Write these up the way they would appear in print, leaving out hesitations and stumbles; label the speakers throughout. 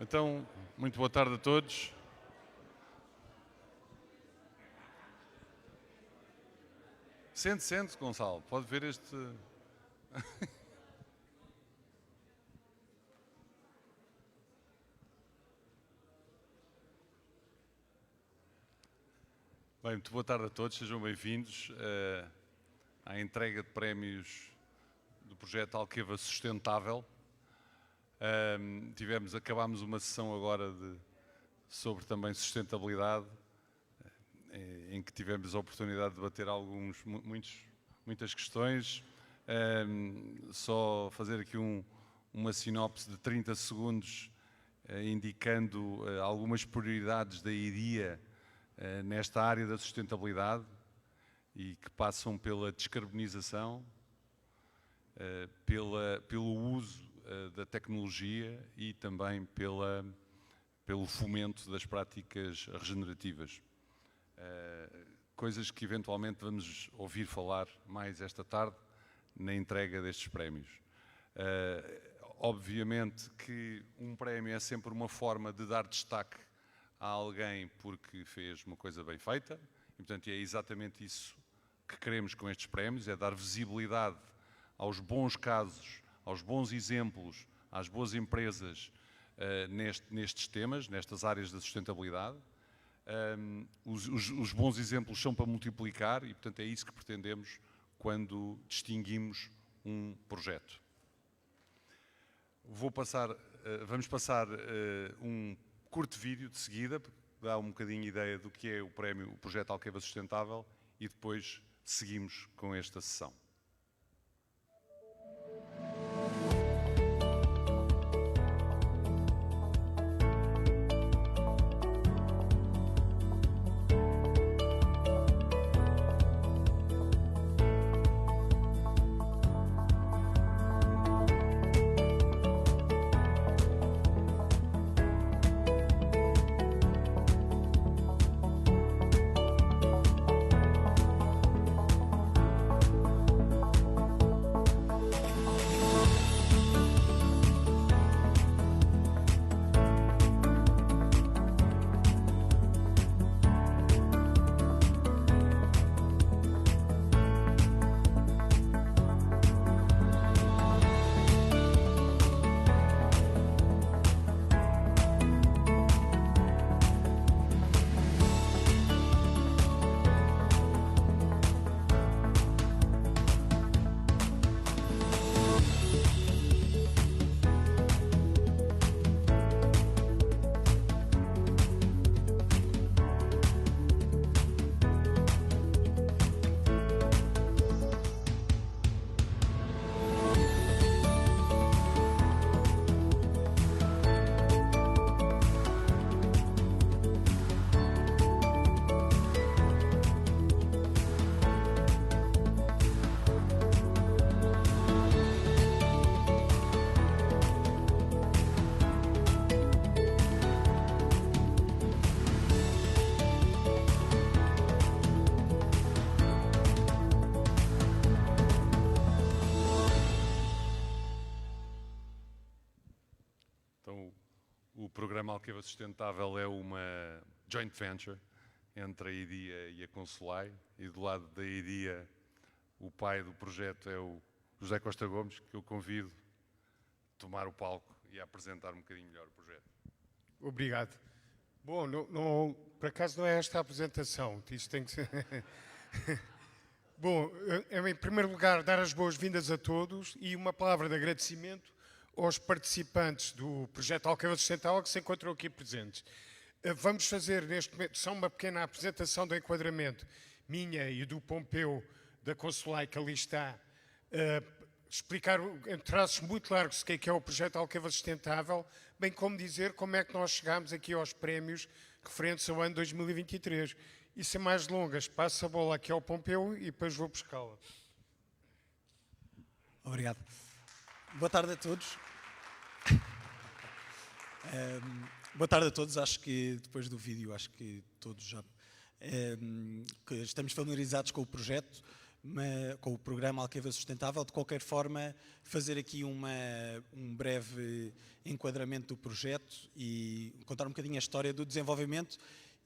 Speaker 1: Então, muito boa tarde a todos. Sente-se, Gonçalo. Pode ver este... Bem, muito boa tarde a todos. Sejam bem-vindos à entrega de prémios do projeto Alqueva Sustentável. Acabámos uma sessão agora sobre também sustentabilidade, em que tivemos a oportunidade de debater muitas questões. Só fazer aqui uma sinopse de 30 segundos, indicando algumas prioridades da IDIA nesta área da sustentabilidade e que passam pela descarbonização, pelo uso da tecnologia e também pelo fomento das práticas regenerativas. Coisas que eventualmente vamos ouvir falar mais esta tarde na entrega destes prémios. Obviamente que um prémio é sempre uma forma de dar destaque a alguém porque fez uma coisa bem feita e, portanto, é exatamente isso que queremos com estes prémios, é dar visibilidade aos bons casos, aos bons exemplos, às boas empresas nestes temas, nestas áreas da sustentabilidade. Os bons exemplos são para multiplicar e, portanto, é isso que pretendemos quando distinguimos um projeto. Vamos passar um curto vídeo de seguida, que dá um bocadinho ideia do que é o projeto Alqueva Sustentável, e depois seguimos com esta sessão. O programa Alqueva Sustentável é uma joint venture entre a IDIA e a Consulai, e do lado da IDIA o pai do projeto é o José Costa Gomes, que eu convido a tomar o palco e a apresentar um bocadinho melhor o projeto.
Speaker 2: Obrigado. Bom, por acaso não é esta a apresentação, isto tem que ser... Bom, em primeiro lugar, dar as boas-vindas a todos e uma palavra de agradecimento aos participantes do projeto Alqueva Sustentável que se encontram aqui presentes. Vamos fazer neste momento só uma pequena apresentação do enquadramento minha e do Pompeu da Consulai, que ali está, explicar em traços muito largos o que é o projeto Alqueva Sustentável, bem como dizer como é que nós chegámos aqui aos prémios referentes ao ano 2023. E sem mais delongas, passo a bola aqui ao Pompeu e depois vou buscá-la.
Speaker 3: Obrigado. Boa tarde a todos. Boa tarde a todos. Acho que depois do vídeo, acho que todos já que estamos familiarizados com o projeto, com o programa Alqueva Sustentável. De qualquer forma, fazer aqui um breve enquadramento do projeto e contar um bocadinho a história do desenvolvimento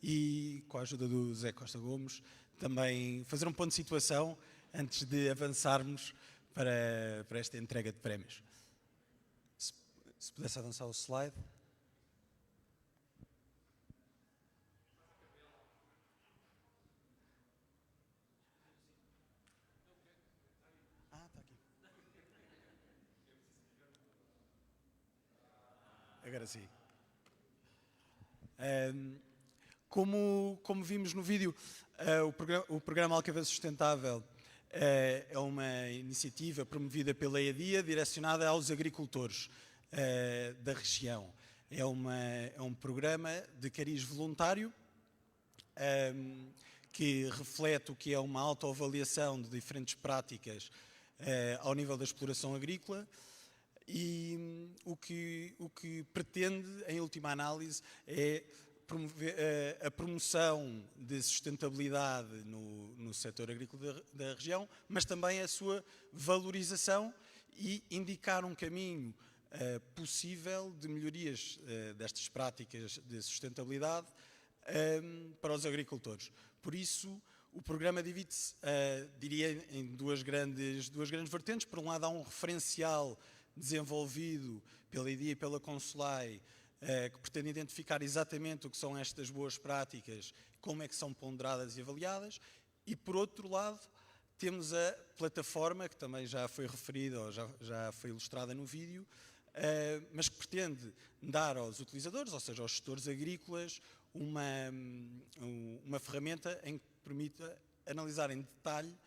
Speaker 3: e, com a ajuda do Zé Costa Gomes, também fazer um ponto de situação antes de avançarmos para esta entrega de prémios. Se pudesse avançar o slide. Está aqui. Agora sim. Como vimos no vídeo, o programa Alqueva Sustentável é uma iniciativa promovida pela EADIA, direcionada aos agricultores da região. É um programa de cariz voluntário que reflete o que é uma autoavaliação de diferentes práticas ao nível da exploração agrícola e o que pretende, em última análise, é promover a promoção de sustentabilidade no setor agrícola da região, mas também a sua valorização e indicar um caminho possível de melhorias destas práticas de sustentabilidade para os agricultores. Por isso, o programa divide-se, diria, em duas grandes vertentes. Por um lado, há um referencial desenvolvido pela EADIA e pela Consulai, que pretende identificar exatamente o que são estas boas práticas, como é que são ponderadas e avaliadas, e por outro lado temos a plataforma, que também já foi referida ou já foi ilustrada no vídeo, mas que pretende dar aos utilizadores, ou seja, aos gestores agrícolas, uma ferramenta em que permita analisar em detalhe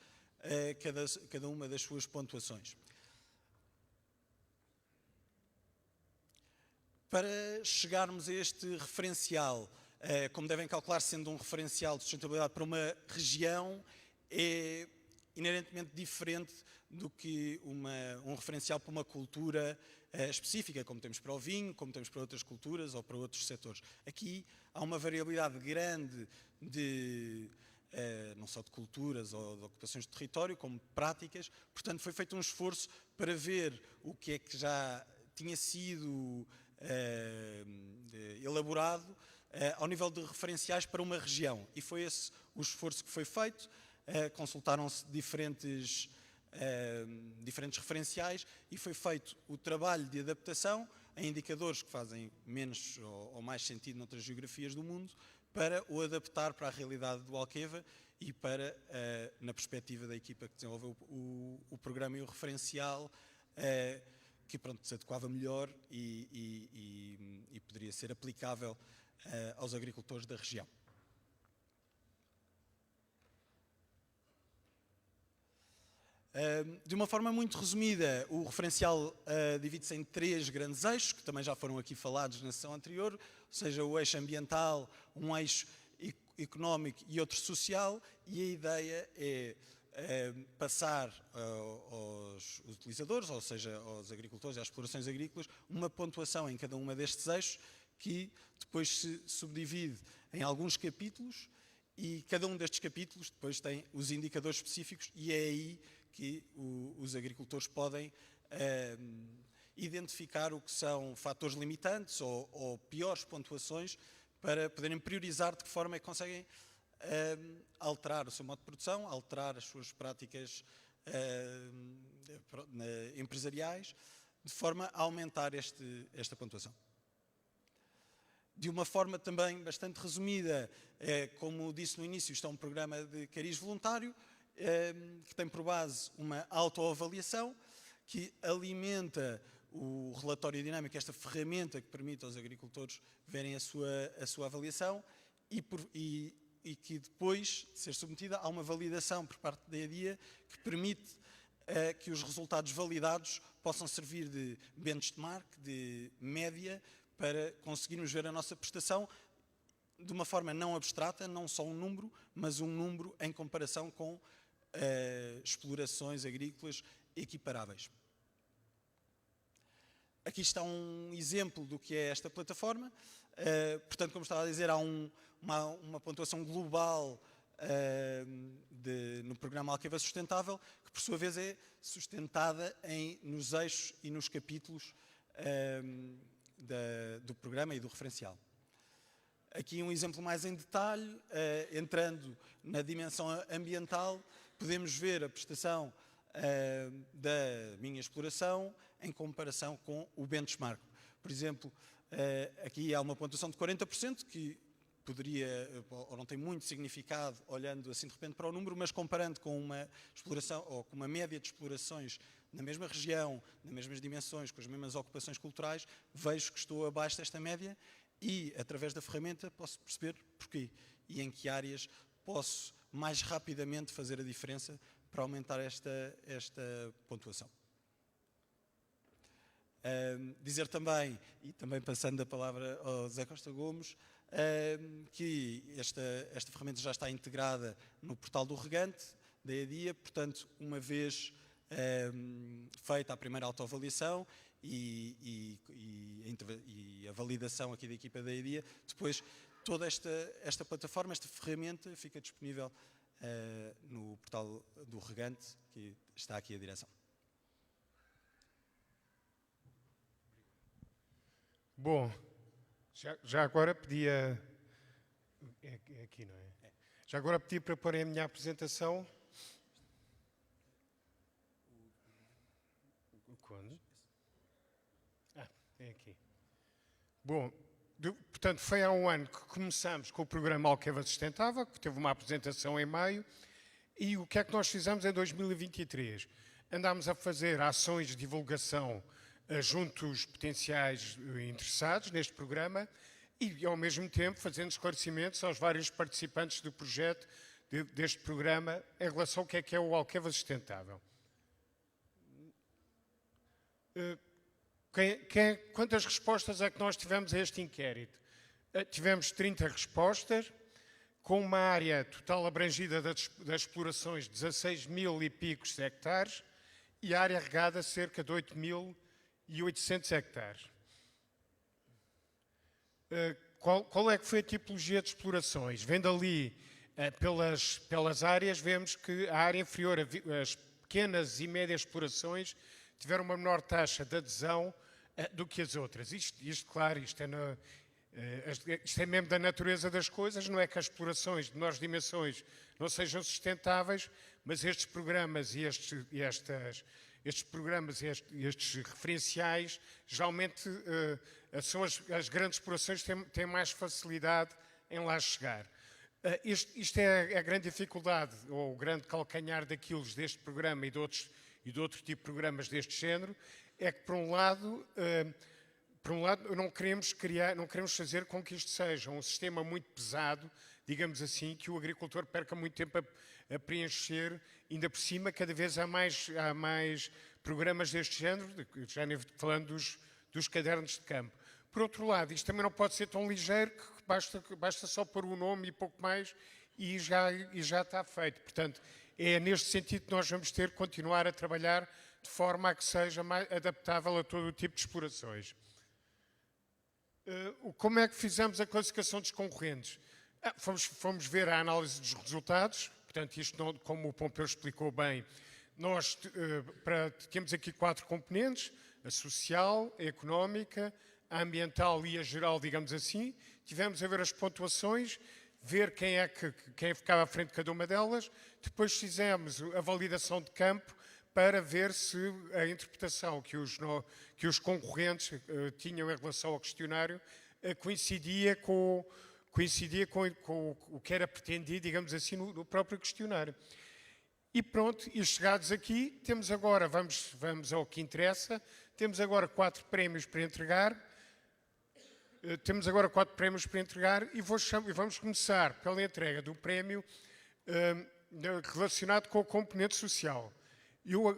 Speaker 3: cada uma das suas pontuações. Para chegarmos a este referencial, como devem calcular, sendo um referencial de sustentabilidade para uma região, é inerentemente diferente do que um referencial para uma cultura específica, como temos para o vinho, como temos para outras culturas ou para outros setores. Aqui há uma variabilidade grande não só de culturas ou de ocupações de território, como práticas. Portanto, foi feito um esforço para ver o que é que já tinha sido elaborado ao nível de referenciais para uma região. E foi esse o esforço que foi feito. Consultaram-se diferentes referenciais e foi feito o trabalho de adaptação a indicadores que fazem menos ou mais sentido noutras geografias do mundo, para o adaptar para a realidade do Alqueva e para, na perspectiva da equipa que desenvolveu o programa e o referencial, que se adequava melhor e poderia ser aplicável aos agricultores da região. De uma forma muito resumida, o referencial divide-se em 3 grandes eixos, que também já foram aqui falados na sessão anterior, ou seja, o eixo ambiental, um eixo económico e outro social, e a ideia é passar aos utilizadores, ou seja, aos agricultores e às explorações agrícolas, uma pontuação em cada uma destes eixos, que depois se subdivide em alguns capítulos, e cada um destes capítulos depois tem os indicadores específicos, e é aí que os agricultores podem identificar o que são fatores limitantes ou piores pontuações para poderem priorizar de que forma é que conseguem alterar o seu modo de produção, alterar as suas práticas empresariais, de forma a aumentar esta pontuação. De uma forma também bastante resumida, como disse no início, isto é um programa de cariz voluntário, que tem por base uma autoavaliação, que alimenta o relatório dinâmico, esta ferramenta que permite aos agricultores verem a sua avaliação e que depois de ser submetida a uma validação por parte da EADIA, que permite que os resultados validados possam servir de benchmark, de média, para conseguirmos ver a nossa prestação de uma forma não abstrata, não só um número, mas um número em comparação com explorações agrícolas equiparáveis. Aqui está um exemplo do que é esta plataforma. Portanto, como estava a dizer, há uma pontuação global no programa Alqueva Sustentável, que por sua vez é sustentada nos eixos e nos capítulos do programa e do referencial. Aqui um exemplo mais em detalhe, entrando na dimensão ambiental, podemos ver a prestação da minha exploração em comparação com o benchmark. Por exemplo, aqui há uma pontuação de 40%, que poderia, ou não tem muito significado, olhando assim de repente para o número, mas comparando com uma exploração, ou com uma média de explorações na mesma região, nas mesmas dimensões, com as mesmas ocupações culturais, vejo que estou abaixo desta média e, através da ferramenta, posso perceber porquê e em que áreas posso mais rapidamente fazer a diferença para aumentar esta pontuação. Dizer também, e também passando a palavra ao José Costa Gomes, que esta ferramenta já está integrada no portal do Regante, da EDIA, portanto, uma vez feita a primeira autoavaliação e a validação aqui da equipa da EDIA, depois toda esta plataforma, esta ferramenta fica disponível no portal do Regante, que está aqui a direção.
Speaker 2: Bom, já agora pedia... É aqui, não é? Já agora pedi para pôr a minha apresentação. Quando? É aqui. Bom, portanto, foi há um ano que começamos com o programa Alqueva Sustentável, que teve uma apresentação em maio, e o que é que nós fizemos em 2023? Andámos a fazer ações de divulgação junto aos potenciais interessados neste programa e, ao mesmo tempo, fazendo esclarecimentos aos vários participantes do projeto deste programa em relação ao que é o Alqueva Sustentável. Quantas respostas é que nós tivemos a este inquérito? Tivemos 30 respostas, com uma área total abrangida das explorações de 16 mil e picos hectares e a área regada cerca de 8.800 hectares. Qual é que foi a tipologia de explorações? Vendo ali pelas áreas, vemos que a área inferior, as pequenas e médias explorações, tiveram uma menor taxa de adesão do que as outras. Claro, isto é mesmo da natureza das coisas, não é que as explorações de menores dimensões não sejam sustentáveis, mas estes programas e estes referenciais, geralmente são as grandes explorações que têm mais facilidade em lá chegar. Isto é a grande dificuldade, ou o grande calcanhar daquilo deste programa e de outro tipo de programas deste género, é que, por um lado, não queremos fazer com que isto seja um sistema muito pesado, digamos assim, que o agricultor perca muito tempo a preencher. Ainda por cima, cada vez há mais programas deste género, já nem falando dos cadernos de campo. Por outro lado, isto também não pode ser tão ligeiro que basta só pôr o nome e pouco mais e já está feito. Portanto, é neste sentido que nós vamos ter que continuar a trabalhar de forma a que seja mais adaptável a todo o tipo de explorações. Como é que fizemos a classificação dos concorrentes? Fomos ver a análise dos resultados. Portanto, isto, como o Pompeu explicou bem, nós temos aqui 4 componentes: a social, a económica, a ambiental e a geral, digamos assim. Tivemos a ver as pontuações, ver quem ficava à frente de cada uma delas. Depois fizemos a validação de campo para ver se a interpretação que os concorrentes tinham em relação ao questionário coincidia com o que era pretendido, digamos assim, no próprio questionário. E pronto, e chegados aqui, temos agora, vamos ao que interessa, temos agora 4 prémios para entregar. E vamos começar pela entrega do prémio relacionado com o componente social.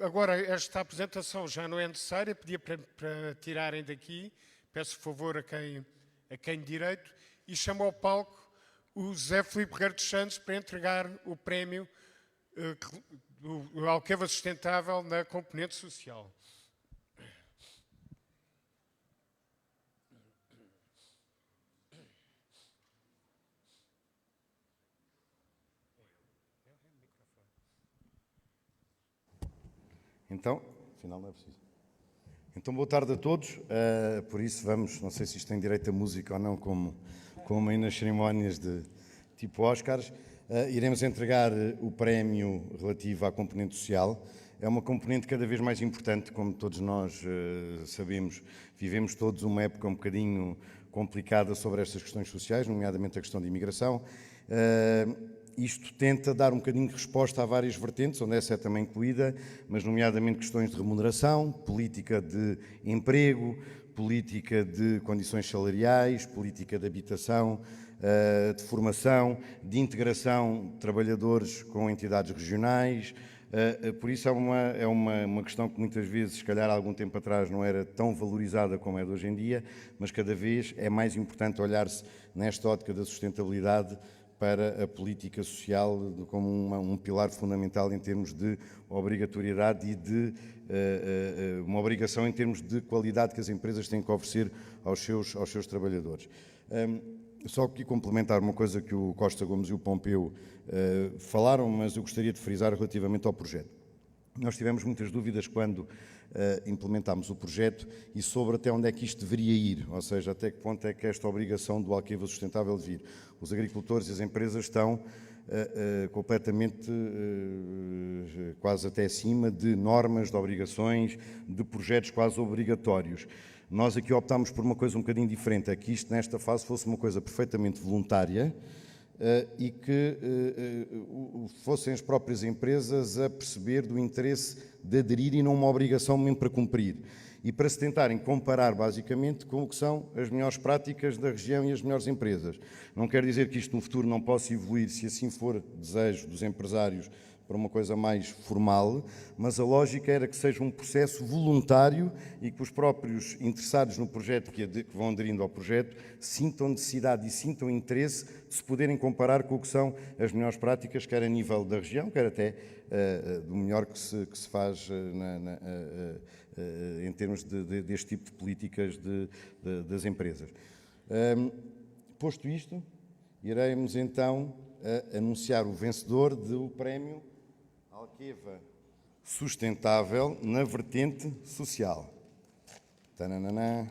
Speaker 2: Agora, esta apresentação já não é necessária, pedia para tirarem daqui, peço favor a quem de direito, e chamo ao palco o José Filipe Guerreiro dos Santos para entregar o prémio do Alqueva Sustentável na componente social.
Speaker 4: Então, afinal não é preciso. Então, boa tarde a todos. Por isso vamos, não sei se isto tem direito a música ou não, como aí nas cerimónias de tipo Oscars, iremos entregar o prémio relativo à componente social. É uma componente cada vez mais importante, como todos nós sabemos. Vivemos todos uma época um bocadinho complicada sobre estas questões sociais, nomeadamente a questão da imigração. Isto tenta dar um bocadinho de resposta a várias vertentes, onde essa é também incluída, mas nomeadamente questões de remuneração, política de emprego, política de condições salariais, política de habitação, de formação, de integração de trabalhadores com entidades regionais. Por isso é uma questão que muitas vezes, se calhar há algum tempo atrás, não era tão valorizada como é de hoje em dia, mas cada vez é mais importante olhar-se nesta ótica da sustentabilidade para a política social como um pilar fundamental em termos de obrigatoriedade e de uma obrigação em termos de qualidade que as empresas têm que oferecer aos seus trabalhadores. Só aqui complementar uma coisa que o Costa Gomes e o Pompeu falaram, mas eu gostaria de frisar relativamente ao projeto. Nós tivemos muitas dúvidas quando implementámos o projeto e sobre até onde é que isto deveria ir, ou seja, até que ponto é que esta obrigação do Alqueva Sustentável de vir. Os agricultores e as empresas estão completamente, quase até acima de normas, de obrigações, de projetos quase obrigatórios. Nós aqui optámos por uma coisa um bocadinho diferente, é que isto nesta fase fosse uma coisa perfeitamente voluntária e que fossem as próprias empresas a perceber do interesse de aderir e não uma obrigação mesmo para cumprir. E para se tentarem comparar basicamente com o que são as melhores práticas da região e as melhores empresas. Não quer dizer que isto no futuro não possa evoluir, se assim for desejo dos empresários, para uma coisa mais formal, mas a lógica era que seja um processo voluntário e que os próprios interessados no projeto, que vão aderindo ao projeto, sintam necessidade e sintam interesse de se poderem comparar com o que são as melhores práticas, quer a nível da região, quer até do melhor que se faz em termos deste tipo de políticas das empresas. Posto isto, iremos então anunciar o vencedor do prémio Alqueva Sustentável na vertente social. Tananana.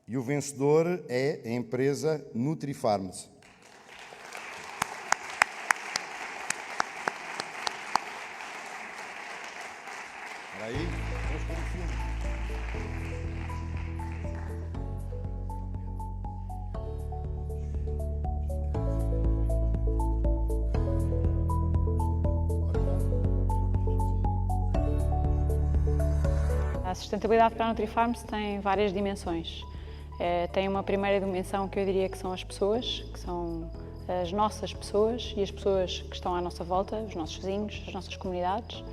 Speaker 4: E o vencedor é a empresa Nutrifarms. Espera aí, vamos pôr o filme.
Speaker 5: A sustentabilidade para a Nutrifarms tem várias dimensões. Tem uma primeira dimensão que eu diria que são as pessoas, que são as nossas pessoas e as pessoas que estão à nossa volta, os nossos vizinhos, as nossas comunidades.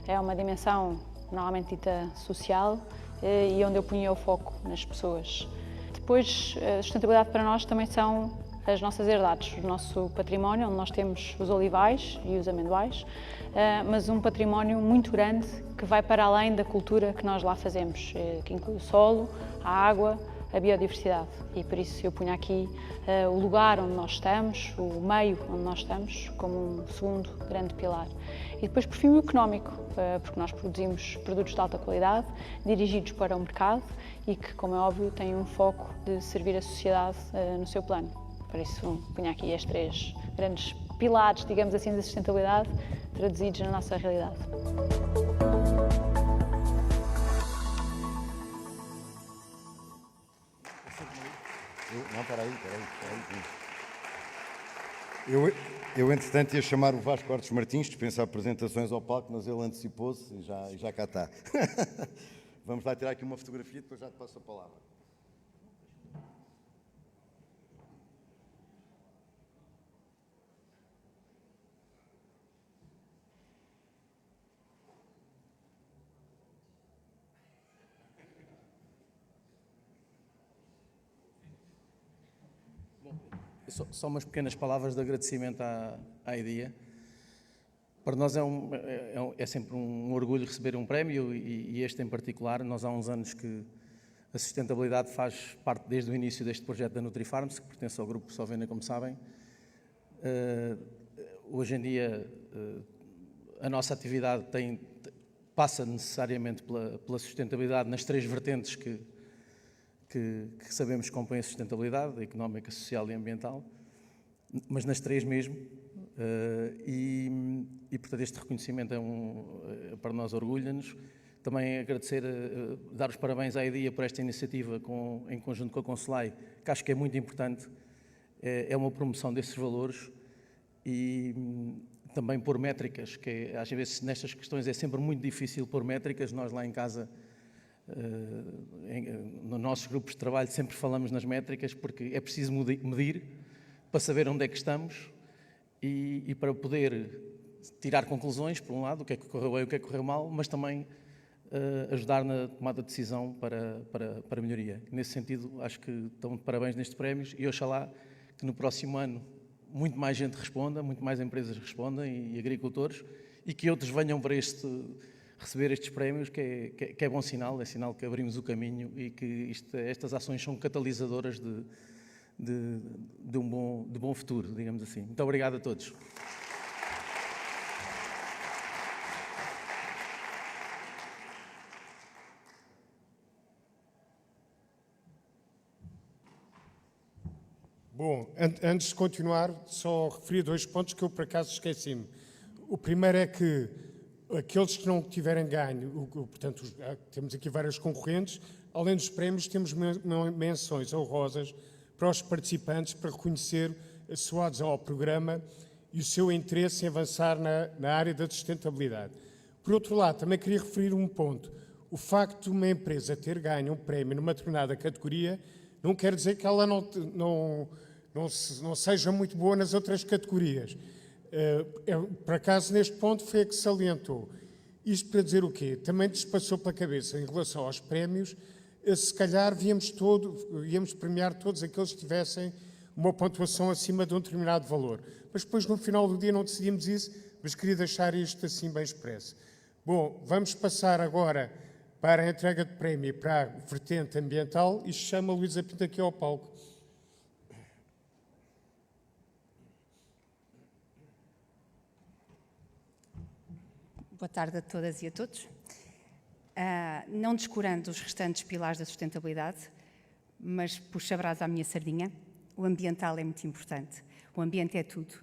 Speaker 5: É uma dimensão normalmente dita social e onde eu punha o foco nas pessoas. Depois, a sustentabilidade para nós também são as nossas herdades, o nosso património, onde nós temos os olivais e os amendoais, mas um património muito grande que vai para além da cultura que nós lá fazemos, que inclui o solo, a água, a biodiversidade. E por isso eu punho aqui o lugar onde nós estamos, o meio onde nós estamos, como um segundo grande pilar. E depois, por fim, o económico, porque nós produzimos produtos de alta qualidade, dirigidos para o mercado e que, como é óbvio, têm um foco de servir a sociedade no seu plano. Por isso, punha aqui estes três grandes pilares, digamos assim, da sustentabilidade, traduzidos na nossa realidade.
Speaker 4: Não, peraí. Eu, entretanto, ia chamar o Vasco Cortes Martins, dispensar apresentações ao palco, mas ele antecipou-se e já cá está. Vamos lá tirar aqui uma fotografia e depois já te passo a palavra.
Speaker 6: Só umas pequenas palavras de agradecimento à IDEA. Para nós é sempre um orgulho receber um prémio e este em particular. Nós há uns anos que a sustentabilidade faz parte desde o início deste projeto da Nutrifarms, que pertence ao Grupo Sovena, como sabem. Hoje em dia a nossa atividade passa necessariamente pela sustentabilidade nas 3 vertentes que sabemos que compõem a sustentabilidade, a económica, social e ambiental, mas nas 3 mesmo. E portanto, este reconhecimento para nós orgulha-nos. Também agradecer, dar os parabéns à IDEA por esta iniciativa em conjunto com a Conselai, que acho que é muito importante. É uma promoção desses valores e também pôr métricas, que às vezes nestas questões é sempre muito difícil pôr métricas. Nós lá em casa, nos nossos grupos de trabalho, sempre falamos nas métricas, porque é preciso medir para saber onde é que estamos e para poder tirar conclusões, por um lado, o que é que correu bem e o que é que correu mal, mas também ajudar na tomada de decisão para melhoria. Nesse sentido, acho que estão de parabéns nestes prémios e oxalá que no próximo ano muito mais gente responda, muito mais empresas respondam e agricultores, e que outros venham para receber estes prémios, que é bom sinal, é sinal que abrimos o caminho e que estas ações são catalisadoras de um bom futuro, digamos assim. Muito obrigado a todos.
Speaker 2: Bom, antes de continuar, só referir 2 pontos que eu por acaso esqueci-me. O primeiro é que aqueles que não tiverem ganho, portanto, temos aqui vários concorrentes, além dos prémios, temos menções honrosas para os participantes para reconhecer a sua adesão ao programa e o seu interesse em avançar na área da sustentabilidade. Por outro lado, também queria referir um ponto. O facto de uma empresa ter ganho um prémio numa determinada categoria não quer dizer que ela não seja muito boa nas outras categorias. Por acaso, neste ponto, foi a que salientou. Isto para dizer o quê? Também nos passou pela cabeça, em relação aos prémios, se calhar íamos premiar todos aqueles que tivessem uma pontuação acima de um determinado valor. Mas depois, no final do dia, não decidimos isso, mas queria deixar isto assim bem expresso. Bom, vamos passar agora para a entrega de prémio para a vertente ambiental e chamo a Luísa Pinto aqui ao palco.
Speaker 7: Boa tarde a todas e a todos. Não descurando os restantes pilares da sustentabilidade, mas puxa a brasa à minha sardinha, o ambiental é muito importante. O ambiente é tudo.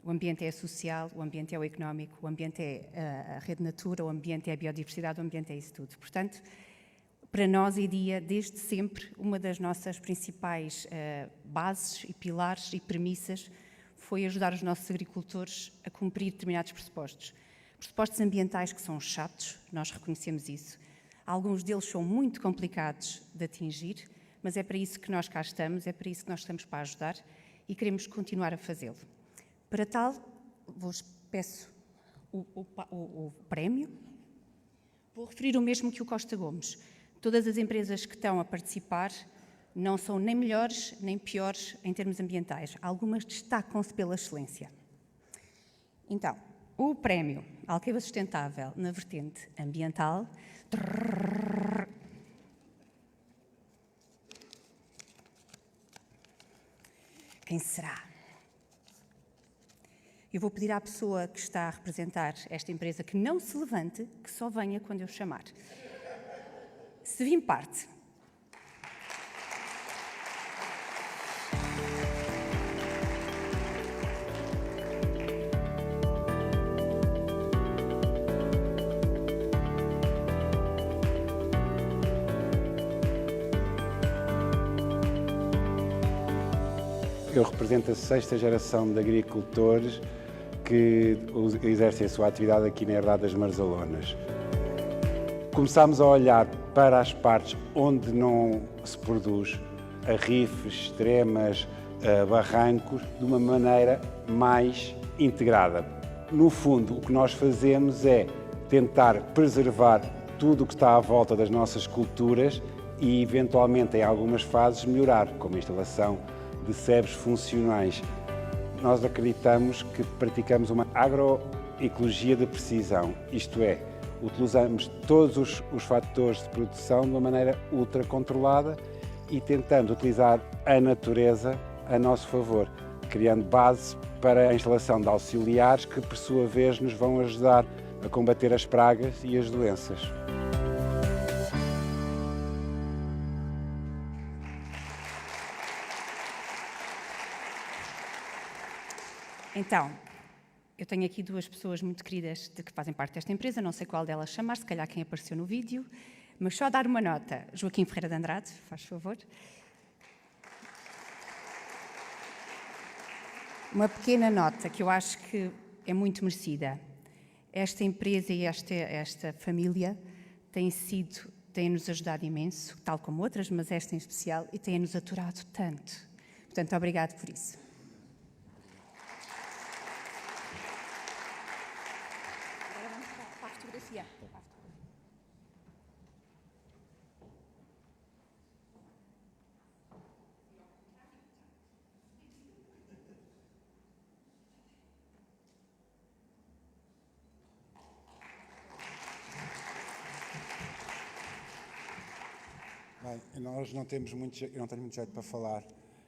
Speaker 7: O ambiente é social, o ambiente é o económico, o ambiente é a rede Natura, o ambiente é a biodiversidade, o ambiente é isso tudo. Portanto, para nós, a IDEA, desde sempre, uma das nossas principais bases e pilares e premissas foi ajudar os nossos agricultores a cumprir determinados pressupostos. Pressupostos ambientais que são chatos, nós reconhecemos isso. Alguns deles são muito complicados de atingir, mas é para isso que nós cá estamos, é para isso que nós estamos para ajudar e queremos continuar a fazê-lo. Para tal, vos peço o prémio. Vou referir o mesmo que o Costa Gomes. Todas as empresas que estão a participar não são nem melhores nem piores em termos ambientais. Algumas destacam-se pela excelência. Então, o prémio Alqueva Sustentável na vertente ambiental. Quem será? Eu vou pedir à pessoa que está a representar esta empresa que não se levante, que só venha quando eu chamar. Se vim parte.
Speaker 8: Eu represento a 6ª geração de agricultores que exercem a sua atividade aqui na Herdade das Marzalonas. Começámos a olhar para as partes onde não se produz, arrifes, extremas, barrancos, de uma maneira mais integrada. No fundo, o que nós fazemos é tentar preservar tudo o que está à volta das nossas culturas e, eventualmente, em algumas fases, melhorar, como a instalação de sebes funcionais. Nós acreditamos que praticamos uma agroecologia de precisão, isto é, utilizamos todos os fatores de produção de uma maneira ultra controlada e tentando utilizar a natureza a nosso favor, criando base para a instalação de auxiliares que, por sua vez, nos vão ajudar a combater as pragas e as doenças.
Speaker 7: Então, eu tenho aqui duas pessoas muito queridas que fazem parte desta empresa, não sei qual delas chamar, se calhar quem apareceu no vídeo, mas só dar uma nota. Joaquim Ferreira de Andrade, faz favor. Uma pequena nota que eu acho que é muito merecida. Esta empresa e esta família têm-nos ajudado imenso, tal como outras, mas esta em especial, e têm-nos aturado tanto. Portanto, obrigado por isso.
Speaker 8: Bem, nós não temos muito jeito para falar.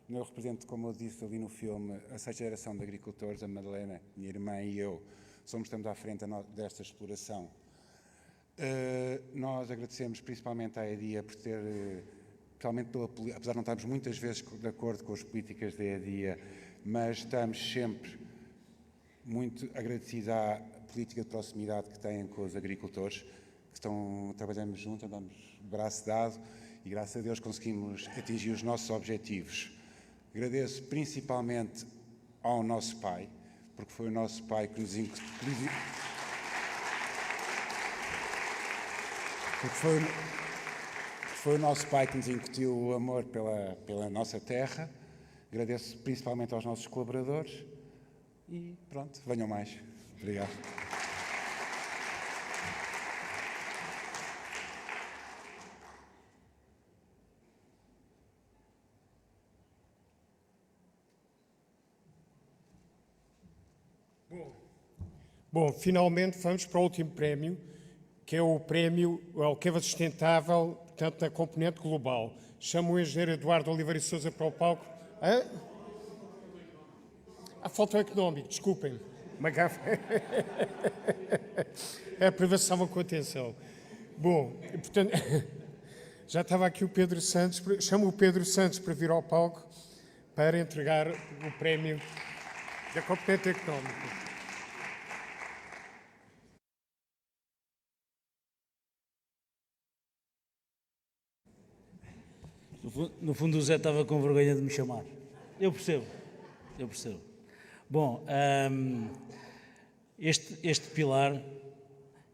Speaker 8: Eu represento, como eu disse ali no filme, a 6ª geração de agricultores, a Madalena, minha irmã e eu, estamos à frente desta exploração. Nós agradecemos principalmente à EDIA por ter, apesar de não estarmos muitas vezes de acordo com as políticas da EDIA, mas estamos sempre muito agradecidos à política de proximidade que têm com os agricultores, trabalhamos juntos, andamos de braço dado e graças a Deus conseguimos atingir os nossos objetivos. Agradeço principalmente ao nosso pai, porque foi o nosso pai que nos incutiu. Foi o nosso pai que nos incutiu o amor pela nossa terra. Agradeço principalmente aos nossos colaboradores e pronto, venham mais. Obrigado.
Speaker 2: Bom, finalmente vamos para o último prémio, que é o prémio Alqueva Sustentável, portanto, na componente global. Chamo o engenheiro Eduardo Oliveira Sousa para o palco. Falta o económico, desculpem. É a privação com atenção. Bom, portanto, já estava aqui o Pedro Santos, chamo o Pedro Santos para vir ao palco para entregar o prémio da componente económica.
Speaker 9: No fundo, o Zé estava com vergonha de me chamar. Eu percebo. Bom, este pilar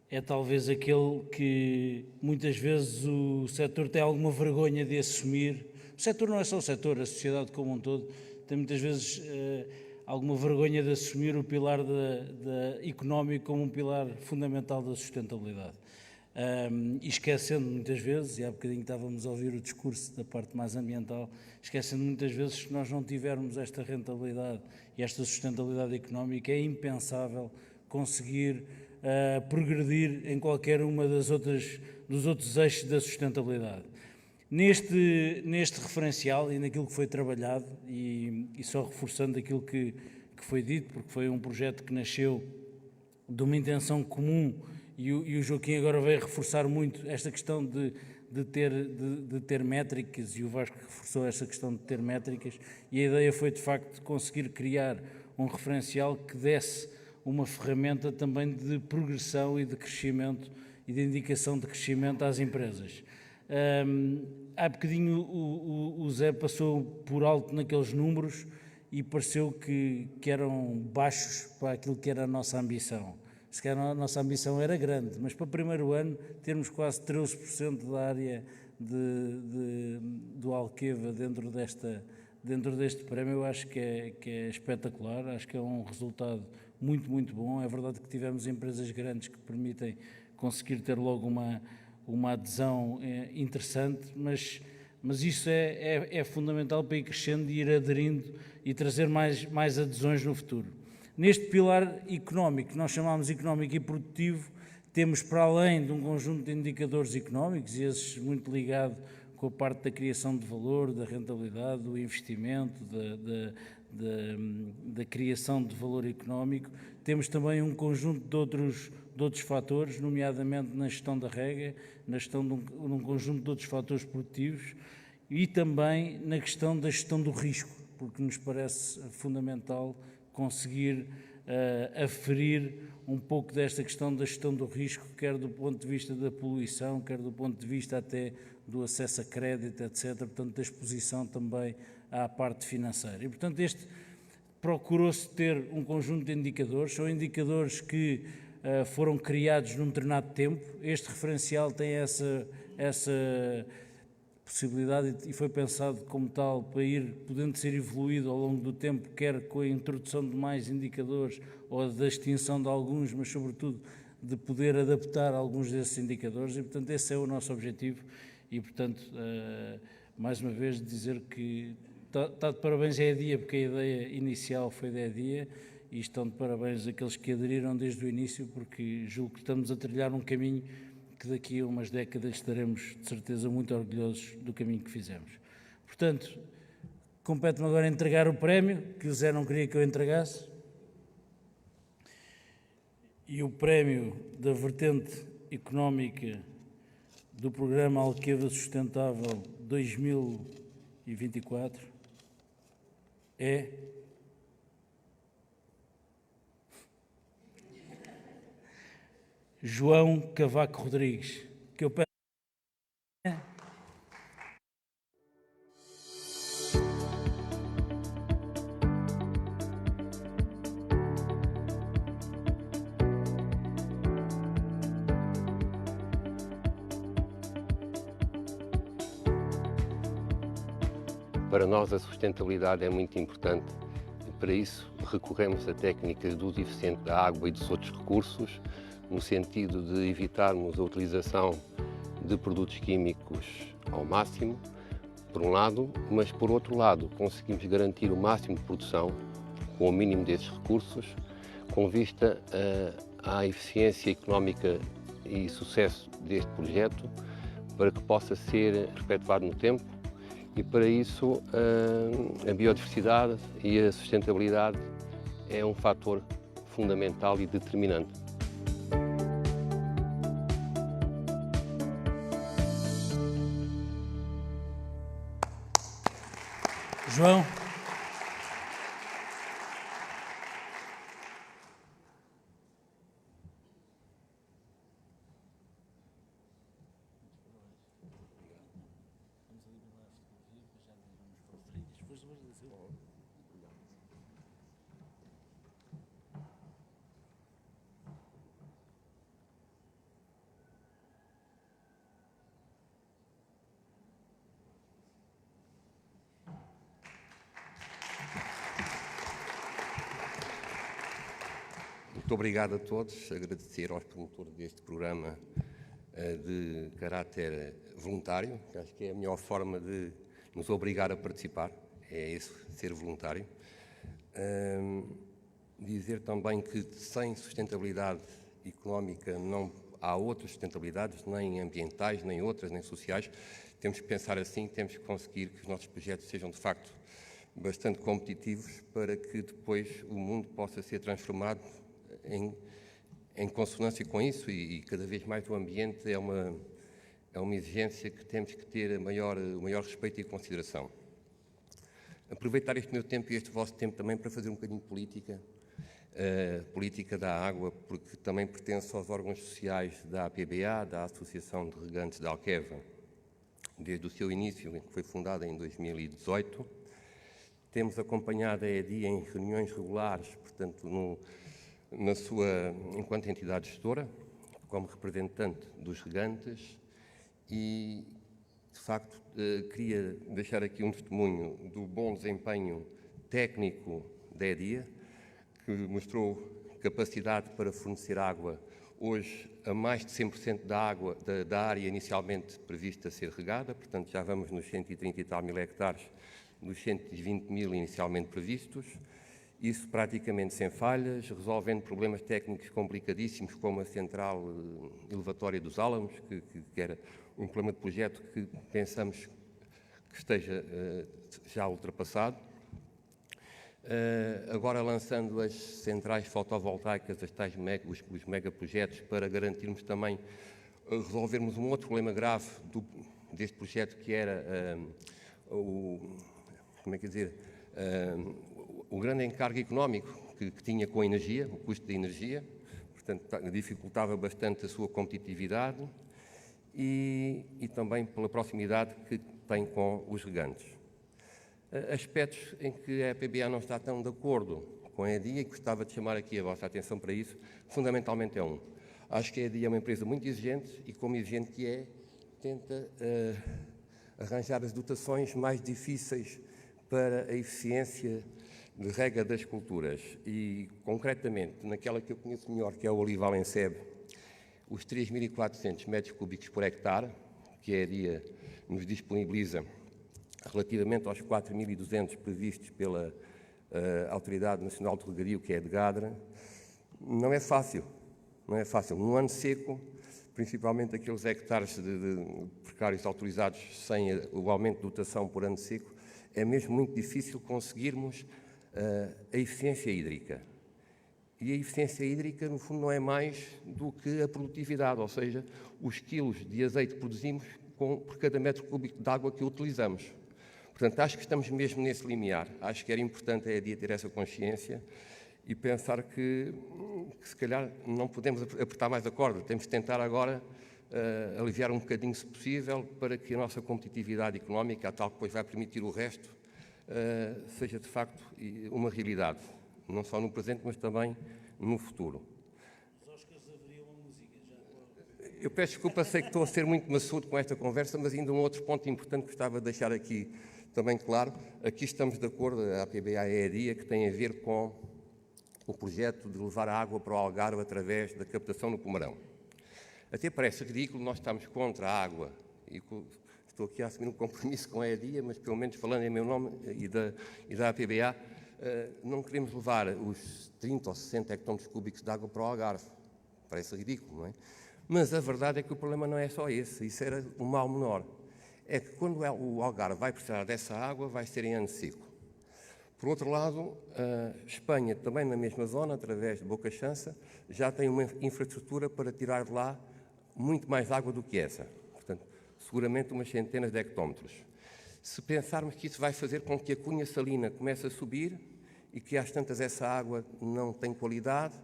Speaker 9: é talvez aquele que muitas vezes o setor tem alguma vergonha de assumir. O setor não é só o setor, a sociedade como um todo tem muitas vezes alguma vergonha de assumir o pilar económico como um pilar fundamental da sustentabilidade. E esquecendo muitas vezes, e há bocadinho estávamos a ouvir o discurso da parte mais ambiental, esquecendo muitas vezes que se nós não tivermos esta rentabilidade e esta sustentabilidade económica, é impensável conseguir progredir em qualquer uma dos outros eixos da sustentabilidade. Neste referencial e naquilo que foi trabalhado, e só reforçando aquilo que foi dito, porque foi um projeto que nasceu de uma intenção comum. E o Joaquim agora veio reforçar muito esta questão de ter métricas, e o Vasco reforçou esta questão de ter métricas, e a ideia foi, de facto, conseguir criar um referencial que desse uma ferramenta também de progressão e de crescimento e de indicação de crescimento às empresas. Há bocadinho o Zé passou por alto naqueles números e pareceu que eram baixos para aquilo que era a nossa ambição. Se calhar a nossa ambição era grande, mas para o primeiro ano termos quase 13% da área do Alqueva dentro deste prémio, eu acho que é espetacular, acho que é um resultado muito, muito bom. É verdade que tivemos empresas grandes que permitem conseguir ter logo uma adesão interessante, mas isso é fundamental para ir crescendo e ir aderindo e trazer mais adesões no futuro. Neste pilar económico, que nós chamamos económico e produtivo, temos, para além de um conjunto de indicadores económicos, e esses muito ligado com a parte da criação de valor, da rentabilidade, do investimento, da criação de valor económico. Temos também um conjunto de outros fatores, nomeadamente na gestão da rega, na gestão de um conjunto de outros fatores produtivos e também na questão da gestão do risco, porque nos parece fundamental conseguir aferir um pouco desta questão da gestão do risco, quer do ponto de vista da poluição, quer do ponto de vista até do acesso a crédito, etc., portanto, da exposição também à parte financeira. E, portanto, procurou-se ter um conjunto de indicadores, são indicadores que foram criados num determinado tempo. Este referencial tem essa possibilidade e foi pensado como tal para ir podendo ser evoluído ao longo do tempo, quer com a introdução de mais indicadores ou da extinção de alguns, mas sobretudo de poder adaptar alguns desses indicadores e, portanto, esse é o nosso objetivo e, portanto, mais uma vez dizer que está de parabéns à EDIA, porque a ideia inicial foi da EDIA e estão de parabéns aqueles que aderiram desde o início, porque julgo que estamos a trilhar um caminho que daqui a umas décadas estaremos, de certeza, muito orgulhosos do caminho que fizemos. Portanto, compete-me agora entregar o prémio, que o Zé não queria que eu entregasse, e o prémio da vertente económica do Programa Alqueva Sustentável 2024 é João Cavaco Rodrigues, que eu peço.
Speaker 10: Para nós a sustentabilidade é muito importante e para isso recorremos a técnicas do uso eficiente da água e dos outros recursos, no sentido de evitarmos a utilização de produtos químicos ao máximo, por um lado, mas por outro lado conseguimos garantir o máximo de produção com o mínimo desses recursos, com vista à eficiência económica e sucesso deste projeto, para que possa ser perpetuado no tempo e para isso a biodiversidade e a sustentabilidade é um fator fundamental e determinante.
Speaker 9: João.
Speaker 10: Muito obrigado a todos, agradecer aos promotores deste programa de caráter voluntário, que acho que é a melhor forma de nos obrigar a participar, é isso, ser voluntário. Dizer também que sem sustentabilidade económica não há outras sustentabilidades, nem ambientais, nem outras, nem sociais. Temos que pensar assim, temos que conseguir que os nossos projetos sejam de facto bastante competitivos para que depois o mundo possa ser transformado em consonância com isso e cada vez mais o ambiente é uma exigência que temos que ter o maior respeito e consideração. Aproveitar este meu tempo e este vosso tempo também para fazer um bocadinho de política da água, porque também pertenço aos órgãos sociais da APBA, da Associação de Regantes da Alqueva, desde o seu início, que foi fundada em 2018. Temos acompanhado a EDIA em reuniões regulares, portanto, enquanto entidade gestora, como representante dos regantes e, de facto, queria deixar aqui um testemunho do bom desempenho técnico da EDIA, que mostrou capacidade para fornecer água hoje a mais de 100% da área inicialmente prevista ser regada, portanto já vamos nos 130 e tal mil hectares dos 120 mil inicialmente previstos. Isso praticamente sem falhas, resolvendo problemas técnicos complicadíssimos, como a central elevatória dos Álamos, que era um problema de projeto que pensamos que esteja já ultrapassado. agora lançando as centrais fotovoltaicas, os megaprojetos, para garantirmos também resolvermos um outro problema grave deste projeto, que era o grande encargo económico que tinha com a energia, o custo da energia, portanto dificultava bastante a sua competitividade e também pela proximidade que tem com os regantes. Aspectos em que a PBA não está tão de acordo com a EDIA, e gostava de chamar aqui a vossa atenção para isso, fundamentalmente é acho que a EDIA é uma empresa muito exigente e, como exigente que é, tenta arranjar as dotações mais difíceis para a eficiência de rega das culturas. E, concretamente, naquela que eu conheço melhor, que é o Olival em Sebe, os 3.400 metros cúbicos por hectare, que a EDIA nos disponibiliza relativamente aos 4.200 previstos pela Autoridade Nacional de Regadio, que é de Gadra, não é fácil. Não é fácil. Num ano seco, principalmente aqueles hectares de precários autorizados sem o aumento de dotação por ano seco, é mesmo muito difícil conseguirmos a eficiência hídrica. E a eficiência hídrica, no fundo, não é mais do que a produtividade, ou seja, os quilos de azeite que produzimos por cada metro cúbico de água que utilizamos. Portanto, acho que estamos mesmo nesse limiar. Acho que era importante a EDIA ter essa consciência e pensar que se calhar não podemos apertar mais a corda. Temos de tentar agora aliviar um bocadinho, se possível, para que a nossa competitividade económica, a tal que depois vai permitir o resto, seja de facto uma realidade. Não só no presente, mas também no futuro. Eu peço desculpa, sei que estou a ser muito maçudo com esta conversa, mas ainda um outro ponto importante que gostava de deixar aqui também claro. Aqui estamos de acordo, a PBA e a EDIA, que tem a ver com o projeto de levar a água para o Algarve através da captação no Pomarão. Até parece ridículo, nós estamos contra a água, e estou aqui a assumir um compromisso com a EDIA, mas pelo menos falando em meu nome e da PBA, não queremos levar os 30 ou 60 hectómetros cúbicos de água para o Algarve. Parece ridículo, não é? Mas a verdade é que o problema não é só esse, isso era o mal menor. É que quando o Algarve vai precisar dessa água, vai ser em ano seco. Por outro lado, a Espanha, também na mesma zona, através de Boca Chança, já tem uma infraestrutura para tirar de lá muito mais água do que essa. Portanto, seguramente umas centenas de hectómetros. Se pensarmos que isso vai fazer com que a cunha salina comece a subir e que às tantas essa água não tem qualidade,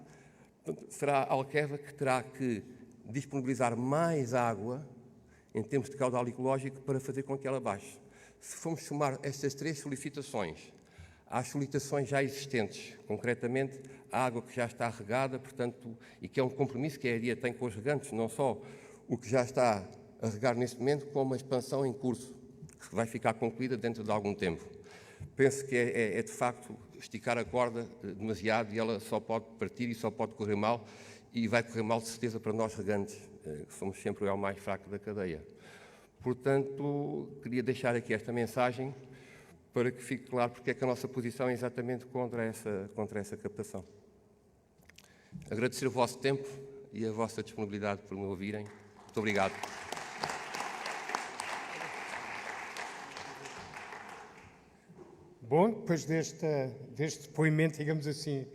Speaker 10: será a Alqueva que terá que disponibilizar mais água em termos de caudal ecológico para fazer com que ela baixe. Se formos somar estas três solicitações às solicitações já existentes, concretamente a água que já está regada, portanto, e que é um compromisso que a EDIA tem com os regantes, não só o que já está a regar neste momento, como a expansão em curso, que vai ficar concluída dentro de algum tempo. Penso que é de facto esticar a corda demasiado e ela só pode partir e só pode correr mal, e vai correr mal de certeza para nós regantes, que somos sempre o elo mais fraco da cadeia. Portanto, queria deixar aqui esta mensagem para que fique claro porque é que a nossa posição é exatamente contra essa captação. Agradecer o vosso tempo e a vossa disponibilidade por me ouvirem. Muito obrigado.
Speaker 2: Bom, depois deste depoimento, digamos assim,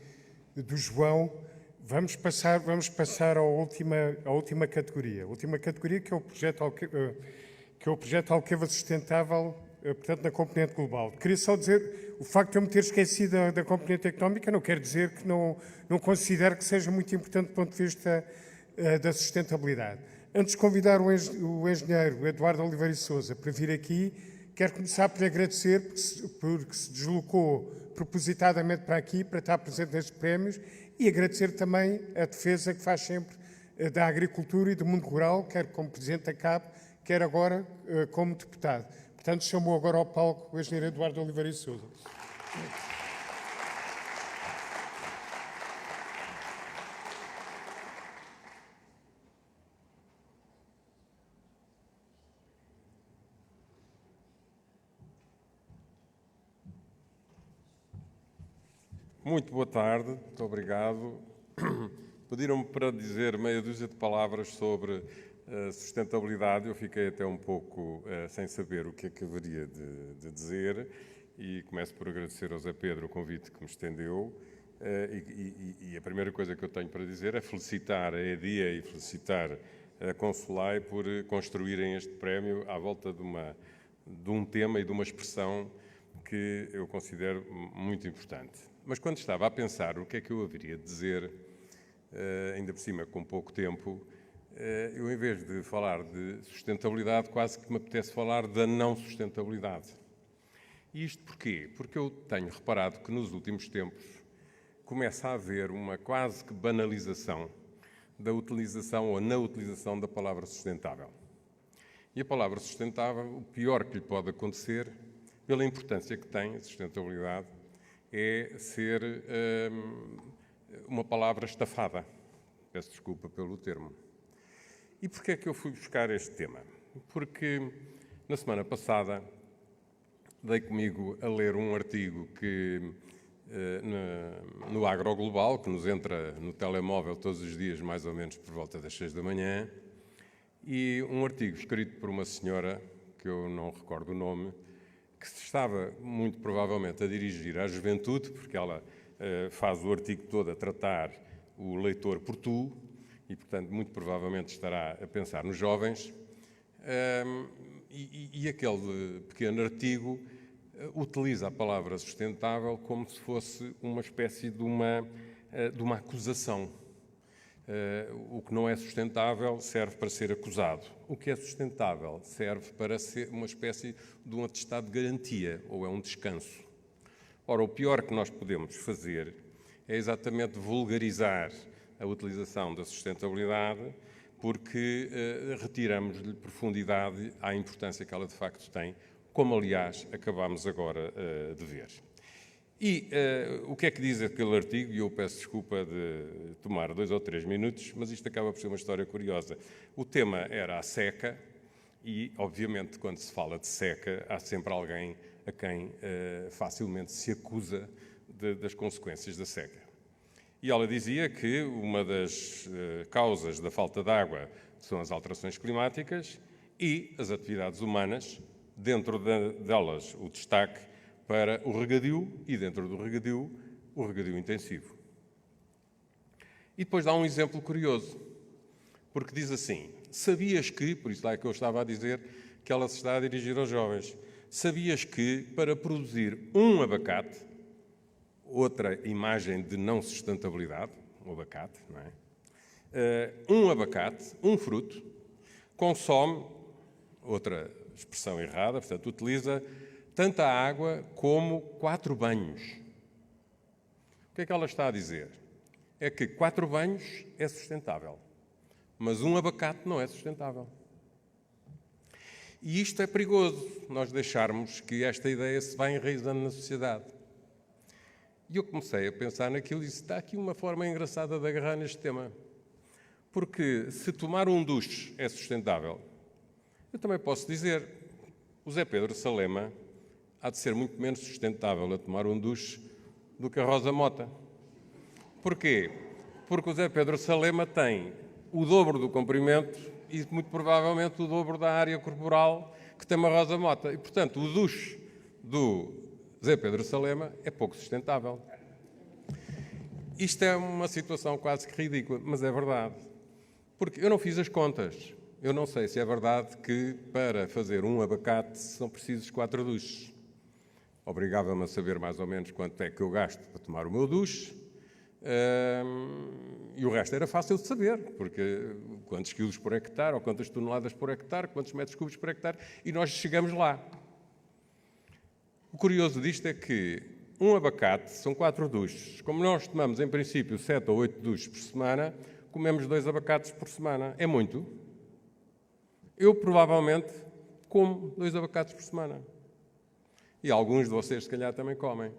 Speaker 2: do João, vamos passar à última categoria. A última categoria que é o projeto Alqueva Sustentável, portanto, na componente global. Queria só dizer, o facto de eu me ter esquecido da componente económica não quer dizer que não considero que seja muito importante do ponto de vista da sustentabilidade. Antes de convidar o engenheiro Eduardo Oliveira e Sousa para vir aqui, quero começar por lhe agradecer porque se deslocou propositadamente para aqui, para estar presente nestes prémios, e agradecer também a defesa que faz sempre da agricultura e do mundo rural, quer como Presidente da CAP, quer agora como deputado. Portanto, chamou agora ao palco o engenheiro Eduardo Oliveira e Sousa.
Speaker 11: Muito boa tarde, muito obrigado. Pediram-me para dizer meia dúzia de palavras sobre sustentabilidade. Eu fiquei até um pouco sem saber o que é que haveria de dizer e começo por agradecer ao Zé Pedro o convite que me estendeu. E a primeira coisa que eu tenho para dizer é felicitar a EDIA e felicitar a Consolai por construírem este prémio à volta de um tema e de uma expressão que eu considero muito importante. Mas quando estava a pensar o que é que eu haveria de dizer, ainda por cima com pouco tempo, eu, em vez de falar de sustentabilidade, quase que me apetece falar da não sustentabilidade. E isto porquê? Porque eu tenho reparado que nos últimos tempos começa a haver uma quase que banalização da utilização ou na utilização da palavra sustentável. E a palavra sustentável, o pior que lhe pode acontecer, pela importância que tem a sustentabilidade, é ser uma palavra estafada. Peço desculpa pelo termo. E porquê é que eu fui buscar este tema? Porque na semana passada dei comigo a ler um artigo que no Agro Global, que nos entra no telemóvel todos os dias, mais ou menos por volta das 6 da manhã, e um artigo escrito por uma senhora, que eu não recordo o nome, que se estava muito provavelmente a dirigir à juventude, porque ela faz o artigo todo a tratar o leitor por tu, e, portanto, muito provavelmente estará a pensar nos jovens. E aquele pequeno artigo utiliza a palavra sustentável como se fosse uma espécie de uma acusação. O que não é sustentável serve para ser acusado. O que é sustentável serve para ser uma espécie de um atestado de garantia, ou é um descanso. Ora, o pior que nós podemos fazer é exatamente vulgarizar a utilização da sustentabilidade, porque retiramos-lhe profundidade à importância que ela de facto tem, como aliás acabámos agora de ver. E o que é que diz aquele artigo? E eu peço desculpa de tomar 2 ou 3 minutos, mas isto acaba por ser uma história curiosa. O tema era a seca e, obviamente, quando se fala de seca, há sempre alguém a quem facilmente se acusa das consequências da seca. E ela dizia que uma das causas da falta de água são as alterações climáticas e as atividades humanas, dentro delas o destaque para o regadio e, dentro do regadio, o regadio intensivo. E depois dá um exemplo curioso, porque diz assim: sabias que, por isso lá é que eu estava a dizer que ela se está a dirigir aos jovens, sabias que para produzir um abacate, outra imagem de não sustentabilidade, um abacate, não é? Um abacate, um fruto, consome, outra expressão errada, portanto, utiliza tanta água como 4 banhos. O que é que ela está a dizer? É que 4 banhos é sustentável, mas um abacate não é sustentável. E isto é perigoso, nós deixarmos que esta ideia se vá enraizando na sociedade. E eu comecei a pensar naquilo e disse: está aqui uma forma engraçada de agarrar neste tema. Porque se tomar um duche é sustentável, eu também posso dizer, o Zé Pedro Salema há de ser muito menos sustentável a tomar um duche do que a Rosa Mota. Porquê? Porque o Zé Pedro Salema tem o dobro do comprimento e muito provavelmente o dobro da área corporal que tem uma Rosa Mota. E, portanto, o duche do Zé Pedro Salema é pouco sustentável. Isto é uma situação quase que ridícula, mas é verdade. Porque eu não fiz as contas. Eu não sei se é verdade que para fazer um abacate são precisos 4 duches. Obrigava-me a saber mais ou menos quanto é que eu gasto para tomar o meu duche. E o resto era fácil de saber, porque quantos quilos por hectare, ou quantas toneladas por hectare, quantos metros cúbicos por hectare, e nós chegamos lá. O curioso disto é que um abacate são 4 duches. Como nós tomamos, em princípio, 7 ou 8 duches por semana, comemos 2 abacates por semana. É muito? Eu, provavelmente, como 2 abacates por semana. E alguns de vocês, se calhar, também comem.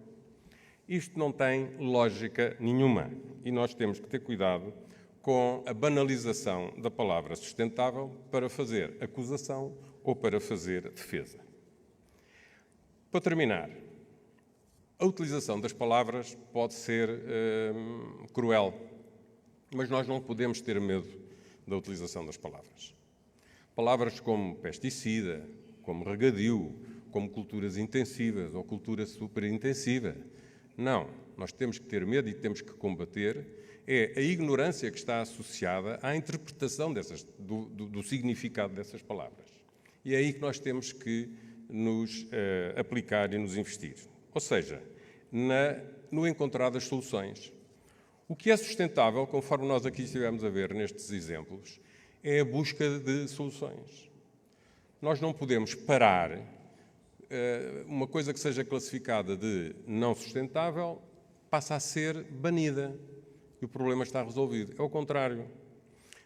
Speaker 11: Isto não tem lógica nenhuma. E nós temos que ter cuidado com a banalização da palavra sustentável para fazer acusação ou para fazer defesa. Para terminar, a utilização das palavras pode ser cruel, mas nós não podemos ter medo da utilização das palavras. Palavras como pesticida, como regadio, como culturas intensivas ou cultura superintensiva. Não, nós temos que ter medo e temos que combater a ignorância que está associada à interpretação do significado dessas palavras. E é aí que nós temos que nos aplicar e nos investir. Ou seja, no encontrar das soluções. O que é sustentável, conforme nós aqui estivemos a ver nestes exemplos, é a busca de soluções. Nós não podemos parar uma coisa que seja classificada de não sustentável, passa a ser banida e o problema está resolvido. É o contrário.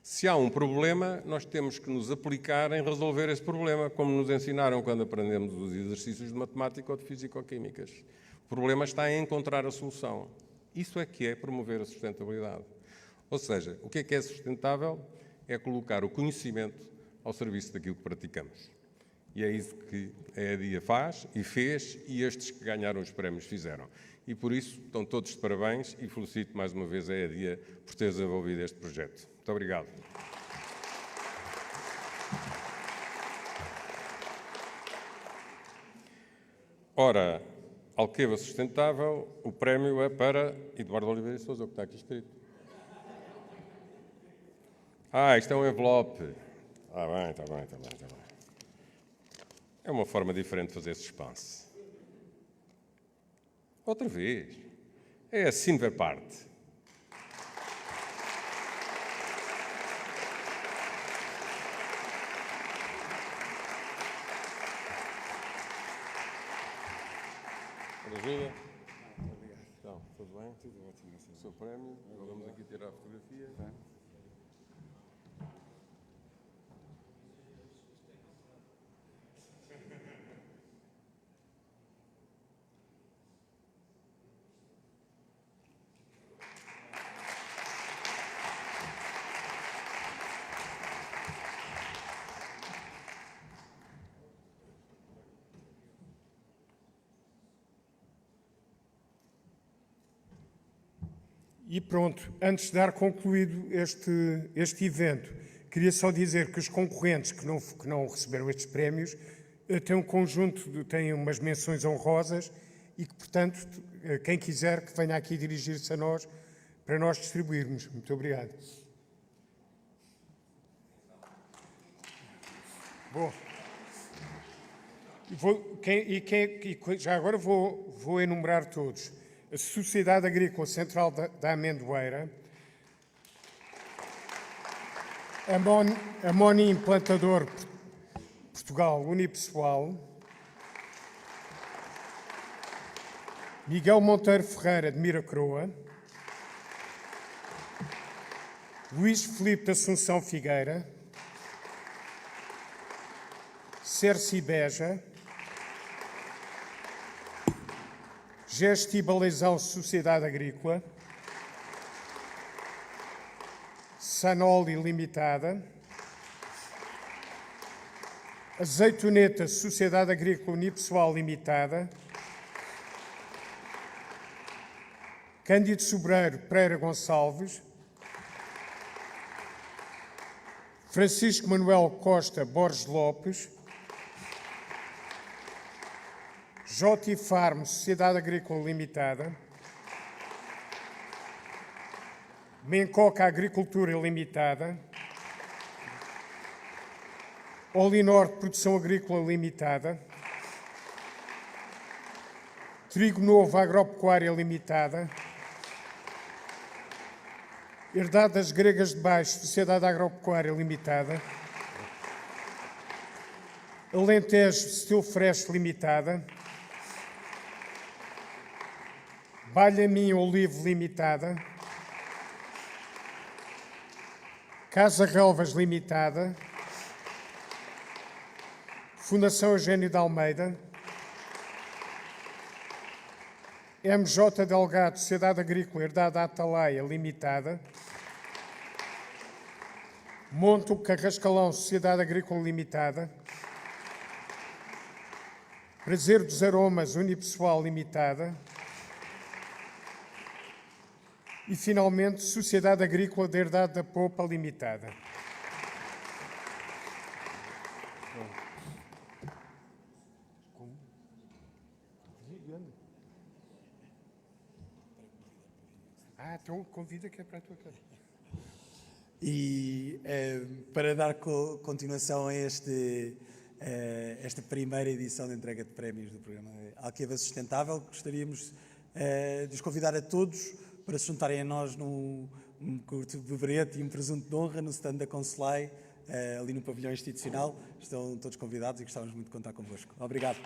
Speaker 11: Se há um problema, nós temos que nos aplicar em resolver esse problema, como nos ensinaram quando aprendemos os exercícios de matemática ou de físico-químicas. O problema está em encontrar a solução. Isso é que é promover a sustentabilidade. Ou seja, o que é sustentável? É colocar o conhecimento ao serviço daquilo que praticamos. E é isso que a EDIA faz e fez, e estes que ganharam os prémios fizeram. E por isso estão todos de parabéns e felicito mais uma vez a EDIA por ter desenvolvido este projeto. Muito obrigado. Ora, Alqueva Sustentável, o prémio é para Eduardo Oliveira e Sousa, o que está aqui escrito. Isto é um envelope. Está bem. É uma forma diferente de fazer suspense. Outra vez. É assim ver parte. Ajuda? Obrigado. Então, tudo bem? Tudo ótimo. O seu prémio. Agora vamos aqui tirar a fotografia.
Speaker 2: E pronto, antes de dar concluído este evento, queria só dizer que os concorrentes que não receberam estes prémios têm um conjunto, têm umas menções honrosas e que, portanto, quem quiser que venha aqui dirigir-se a nós para nós distribuirmos. Muito obrigado. Bom, já agora vou enumerar todos. A Sociedade Agrícola Central da Amendoeira, a Moni Implantador Portugal Unipessoal, Miguel Monteiro Ferreira de Miracroa, Luís Filipe de Assunção Figueira, Cerci Beja, Gesti Baleizão Sociedade Agrícola, Sanoli Limitada, Azeitoneta Sociedade Agrícola Unipessoal Limitada, Cândido Sobreiro Pereira Gonçalves, Francisco Manuel Costa Borges Lopes, Joti Farm Sociedade Agrícola Limitada, Mencoca Agricultura Limitada, Olinorte Produção Agrícola Limitada, Trigo Novo Agropecuária Limitada, Herdade das Gregas de Baixo Sociedade Agropecuária Limitada, Alentejo Steel Fresh Limitada, Balhamin Olivo Limitada, Casa Relvas Limitada, Fundação Eugênio de Almeida, MJ Delgado Sociedade Agrícola Herdade Atalaia Limitada, Monto Carrascalão Sociedade Agrícola Limitada, Prazer dos Aromas Unipessoal Limitada e, finalmente, Sociedade Agrícola de Herdade da Popa Limitada. então convida que é para a tua cara.
Speaker 3: E para dar continuação a esta primeira edição de entrega de prémios do programa Alqueva Sustentável, gostaríamos de os convidar a todos para se juntarem a nós num curto beberete e um presunto de honra no stand da Conselai, ali no pavilhão institucional. Estão todos convidados e gostávamos muito de contar convosco. Obrigado.